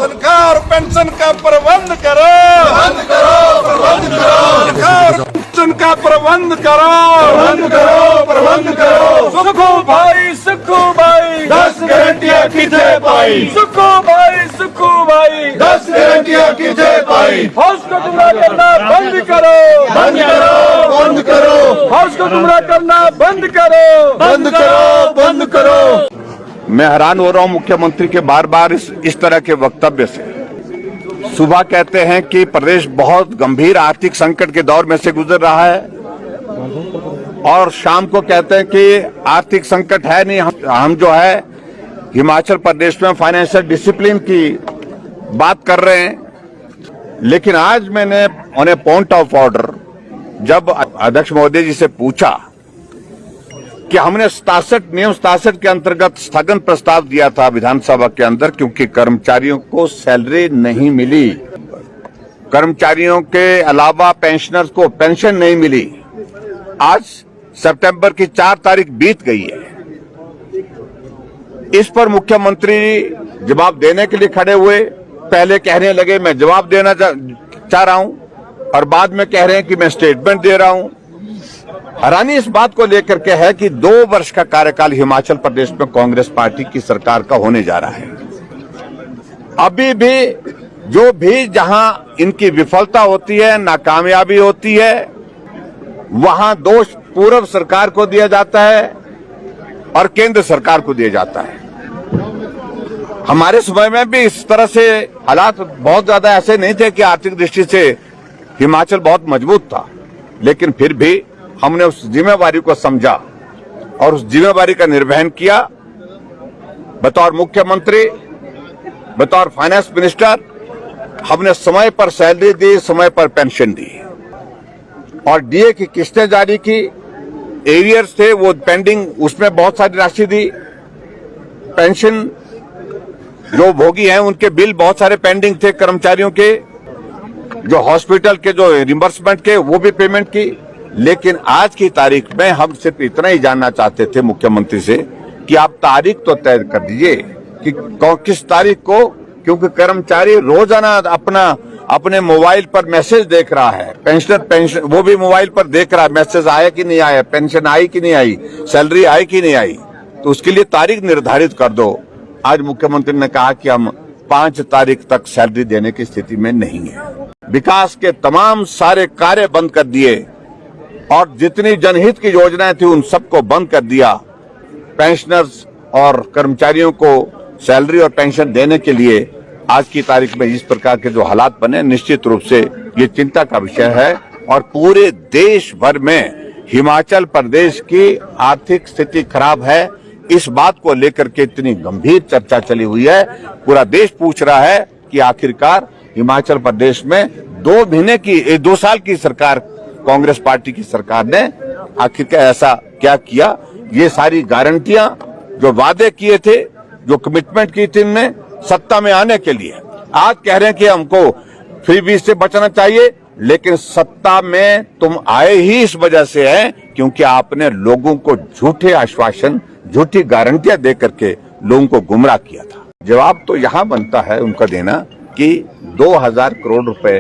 सरकार पेंशन का प्रबंध करो, प्रबंध करो, प्रबंध करो। सरकार पेंशन का प्रबंध करो, प्रबंध करो, प्रबंध करो। सुखो भाई, सुखो भाई, 10 गारंटियां किथे पाई। सुखो भाई, सुखो भाई, 10 गारंटियां किथे पाई। हाउस को गुमराह करना बंद करो, बंद करो, बंद करो। हाउस को गुमराह करना बंद करो, बंद करो, बंद करो। मैं हैरान हो रहा हूं मुख्यमंत्री के बार बार इस तरह के वक्तव्य से। सुबह कहते हैं कि प्रदेश बहुत गंभीर आर्थिक संकट के दौर में से गुजर रहा है और शाम को कहते हैं कि आर्थिक संकट है नहीं, हम जो है हिमाचल प्रदेश में फाइनेंशियल डिसिप्लिन की बात कर रहे हैं। लेकिन आज मैंने उन्हें पॉइंट ऑफ ऑर्डर जब अध्यक्ष महोदय जी से पूछा कि हमने नियम 67 के अंतर्गत स्थगन प्रस्ताव दिया था विधानसभा के अंदर, क्योंकि कर्मचारियों को सैलरी नहीं मिली, कर्मचारियों के अलावा पेंशनर्स को पेंशन नहीं मिली। आज सितंबर की 4 तारीख बीत गई है। इस पर मुख्यमंत्री जवाब देने के लिए खड़े हुए। पहले कहने लगे मैं जवाब देना चाह रहा हूं और बाद में कह रहे हैं कि मैं स्टेटमेंट दे रहा हूं। हैरानी इस बात को लेकर के है कि 2 वर्ष का कार्यकाल हिमाचल प्रदेश में कांग्रेस पार्टी की सरकार का होने जा रहा है। अभी भी जहां इनकी विफलता होती है, नाकामयाबी होती है, वहां दोष पूर्व सरकार को दिया जाता है और केंद्र सरकार को दिया जाता है। हमारे समय में भी इस तरह से हालात बहुत ज्यादा ऐसे नहीं थे कि आर्थिक दृष्टि से हिमाचल बहुत मजबूत था, लेकिन फिर भी हमने उस जिम्मेवारी को समझा और उस जिम्मेवारी का निर्वहन किया। बतौर मुख्यमंत्री, बतौर फाइनेंस मिनिस्टर हमने समय पर सैलरी दी, समय पर पेंशन दी और डीए की किस्तें जारी की। एरियर्स थे वो पेंडिंग, उसमें बहुत सारी राशि दी। पेंशन जो भोगी हैं उनके बिल बहुत सारे पेंडिंग थे, कर्मचारियों के, जो हॉस्पिटल के जो रिम्बर्समेंट के वो भी पेमेंट की। लेकिन आज की तारीख में हम सिर्फ इतना ही जानना चाहते थे मुख्यमंत्री से कि आप तारीख तो तय कर दीजिए कि किस तारीख को, क्योंकि कर्मचारी रोजाना अपने मोबाइल पर मैसेज देख रहा है। पेंशन वो भी मोबाइल पर देख रहा है, मैसेज आया कि नहीं आया, पेंशन आई कि नहीं आई, सैलरी आई कि नहीं आई। तो उसके लिए तारीख निर्धारित कर दो। आज मुख्यमंत्री ने कहा कि हम 5 तारीख तक सैलरी देने की स्थिति में नहीं है। विकास के तमाम सारे कार्य बंद कर दिए और जितनी जनहित की योजनाएं थी उन सबको बंद कर दिया। पेंशनर्स और कर्मचारियों को सैलरी और पेंशन देने के लिए आज की तारीख में इस प्रकार के जो हालात बने, निश्चित रूप से ये चिंता का विषय है और पूरे देश भर में हिमाचल प्रदेश की आर्थिक स्थिति खराब है। इस बात को लेकर के इतनी गंभीर चर्चा चली हुई है। पूरा देश पूछ रहा है कि आखिरकार हिमाचल प्रदेश में 2 साल की सरकार, कांग्रेस पार्टी की सरकार ने आखिरकार ऐसा क्या किया। ये सारी गारंटियां जो वादे किए थे, जो कमिटमेंट की थी इनने सत्ता में आने के लिए, आज कह रहे हैं कि हमको फ्रीबीज से बचना चाहिए, लेकिन सत्ता में तुम आए ही इस वजह से है क्योंकि आपने लोगों को झूठे आश्वासन, झूठी गारंटियां दे करके लोगों को गुमराह किया था। जवाब तो यहां बनता है उनका देना कि 2000 करोड़ रुपए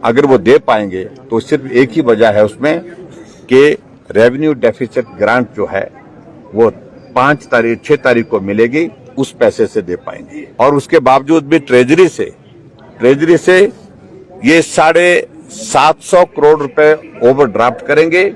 अगर वो दे पाएंगे तो सिर्फ एक ही वजह है उसमें कि रेवेन्यू डेफिसिट ग्रांट जो है वो 6 तारीख को मिलेगी, उस पैसे से दे पाएंगे। और उसके बावजूद भी ट्रेजरी से ये 750 करोड़ रुपए ओवरड्राफ्ट करेंगे।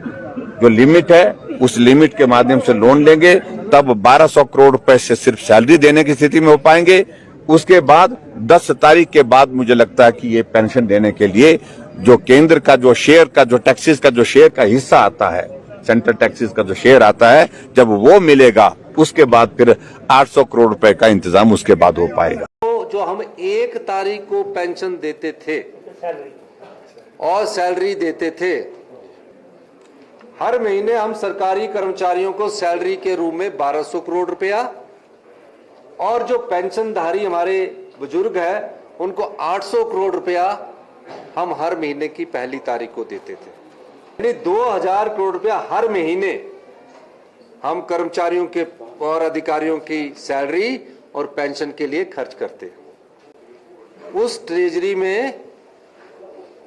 जो लिमिट है उस लिमिट के माध्यम से लोन लेंगे, तब 1200 करोड़ रुपए से सिर्फ सैलरी देने की स्थिति में हो पाएंगे। उसके बाद 10 तारीख के बाद मुझे लगता है कि ये पेंशन देने के लिए जो केंद्र का जो शेयर का, जो टैक्सेस का जो शेयर का हिस्सा आता है, सेंट्रल टैक्सेस का जो शेयर आता है, जब वो मिलेगा उसके बाद फिर 800 करोड़ रुपए का इंतजाम उसके बाद हो पाएगा। तो जो हम 1 तारीख को पेंशन देते थे और सैलरी देते थे, हर महीने हम सरकारी कर्मचारियों को सैलरी के रूप में 1200 करोड़ रुपया और जो पेंशनधारी हमारे बुजुर्ग हैं उनको 800 करोड़ रुपया हम हर महीने की 1 तारीख को देते थे। यानी 2000 करोड़ रुपया हर महीने हम कर्मचारियों के और अधिकारियों की सैलरी और पेंशन के लिए खर्च करते हैं। उस ट्रेजरी में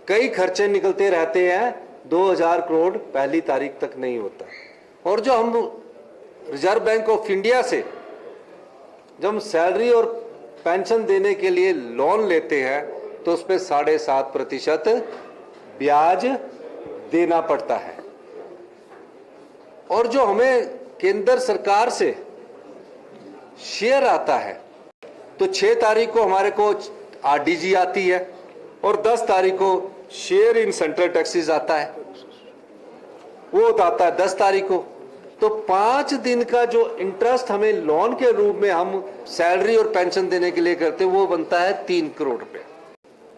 कई खर्चे निकलते रहते हैं, 2000 करोड़ पहली तारीख तक नहीं होता। और जो हम रिजर्व बैंक ऑफ इंडिया से जब हम सैलरी और पेंशन देने के लिए लोन लेते हैं तो उस पर 7.5% ब्याज देना पड़ता है। और जो हमें केंद्र सरकार से शेयर आता है तो 6 तारीख को हमारे को आरडीजी आती है और 10 तारीख को शेयर इन सेंट्रल टैक्सेस आता है, वो आता है 10 तारीख को। तो 5 दिन का जो इंटरेस्ट हमें लोन के रूप में हम सैलरी और पेंशन देने के लिए करते हैं वो बनता है 3 करोड़ रुपए।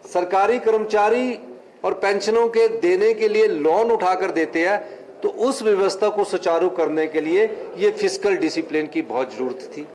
सरकारी कर्मचारी और पेंशनों के देने के लिए लोन उठाकर देते हैं, तो उस व्यवस्था को सुचारू करने के लिए ये फिस्कल डिसिप्लिन की बहुत जरूरत थी।